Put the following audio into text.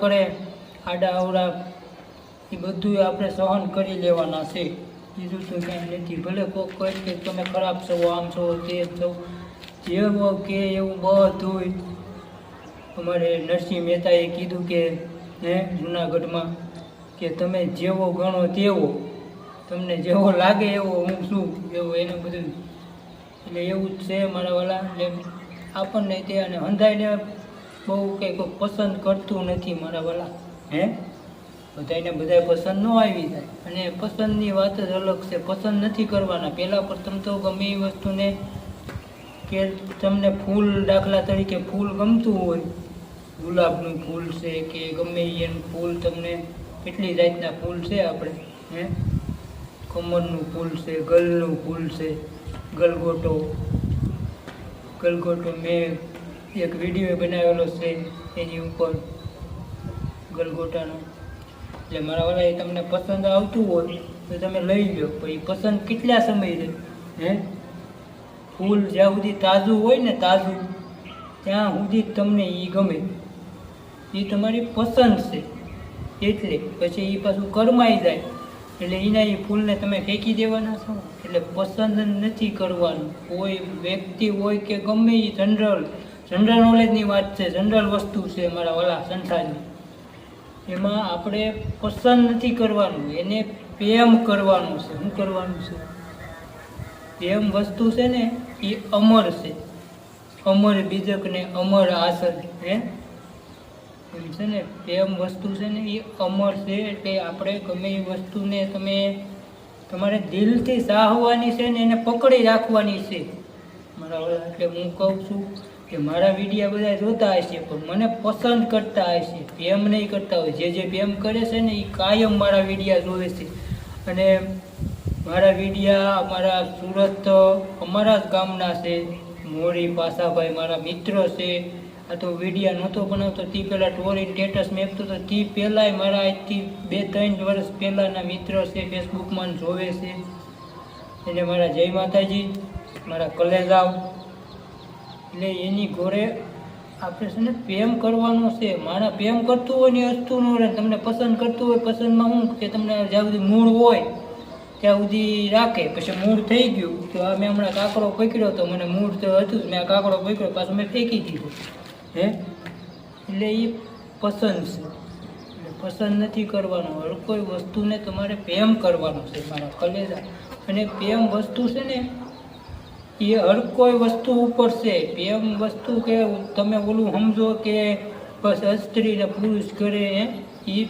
કરે, આડા અવડા, એ બધું આપણે સહન કરી લેવાના છે. બીજું તો કાંઈ નથી. ભલે કોક કહે કે તમે ખરાબ છો, આમ છો, તે છો, જેવો કે એવું બધું. અમારે નરસિંહ મહેતાએ કીધું કે જુનાગઢમાં કે તમે જેવો ગણો તેવો, તમને જેવો લાગે એવો હું છું, એવું એને બધું. એટલે એવું જ છે મારા વાલા. એટલે આપણને તે અને હંધાઈને બહુ કંઈ કોઈ પસંદ કરતું નથી મારા વાલા. બધાને બધાય પસંદ ન આવી જાય. અને પસંદની વાત જ અલગ છે. પસંદ નથી કરવાના. પહેલાં પ્રથમ તો ગમે એ વસ્તુને કે તમને ફૂલ, દાખલા તરીકે ફૂલ ગમતું હોય, ગુલાબનું ફૂલ છે કે ગમે એનું ફૂલ, તમને કેટલી જાતના ફૂલ છે આપણે, કમળનું ફૂલ છે, ગલનું ફૂલ છે, ગલગોટો. મેં એક વિડીયો બનાવેલો છે એની ઉપર ગલગોટાનો. એટલે મારા વાળા એ તમને પસંદ આવતું હોય તો તમે લઈ લો. પછી પસંદ કેટલા સમય રહે? ફૂલ જ્યાં સુધી તાજું હોય ને, તાજું, ત્યાં સુધી તમને એ ગમે. એ તમારી પસંદ છે. એટલે પછી એ પાછું કરમાઈ જાય એટલે એના એ ફૂલને તમે ફેંકી દેવાના છો. એટલે પસંદ નથી કરવાનું. કોઈ વ્યક્તિ હોય કે ગમે એ જનરલ નોલેજની વાત છે, જનરલ વસ્તુ છે મારા વાલા સંસારની. એમાં આપણે પસંદ નથી કરવાનું, એને પ્રેમ કરવાનું છે. શું કરવાનું છે? પ્રેમ વસ્તુ છે ને એ અમર છે. અમર બીજક ને અમર આસન. એમ છે ને, પ્રેમ વસ્તુ છે ને એ અમર છે. એટલે આપણે ગમે એ વસ્તુને તમારે દિલથી ચાહવાની છે ને એને પકડી રાખવાની છે મારા વાળા. એટલે હું કહું છું કે મારા વિડીયા બધા જોતા હશે પણ મને પસંદ કરતા હશે, પ્રેમ નહીં કરતા હોય. જે પ્રેમ કરે છે ને એ કાયમ મારા વિડીયા જોવે છે. અને મારા વિડીયા અમારા સુરત, અમારા જ ગામના છે. મોરી પાસાભાઈ મારા મિત્ર છે. આ તો વિડીયા નહોતો બનાવતો તે પહેલાં ટોરીને સ્ટેટસ મેકતો હતો તે પહેલાંય મારા આજથી 2-3 વર્ષ પહેલાંના મિત્ર છે. ફેસબુકમાં જોવે છે. એને મારા જય માતાજી, મારા કલેજાવ. એટલે એની ઘોરે આપણે છે ને પ્રેમ કરવાનો છે. માણસ પ્રેમ કરતું હોય ને હસતું ન રહે. તમને પસંદ કરતું હોય, પસંદમાં શું કે તમને જ્યાં સુધી મૂળ હોય ત્યાં સુધી રાખે. પછી મૂળ થઈ ગયું તો મેં હમણાં કાકડો પકડ્યો તો મને મૂળ તો હતું, મેં કાકડો પકડ્યો પાછો મેં ફેંકી દીધો. એટલે એ પસંદ છે. એટલે પસંદ નથી કરવાનો. હર કોઈ વસ્તુને તમારે પ્રેમ કરવાનો છે મારા કલેજા. અને પ્રેમ વસ્તુ છે ને એ હર કોઈ વસ્તુ ઉપર છે. પ્રેમ વસ્તુ કે તમે ઓલું સમજો કે બસ સ્ત્રી ને પુરુષ કરે એ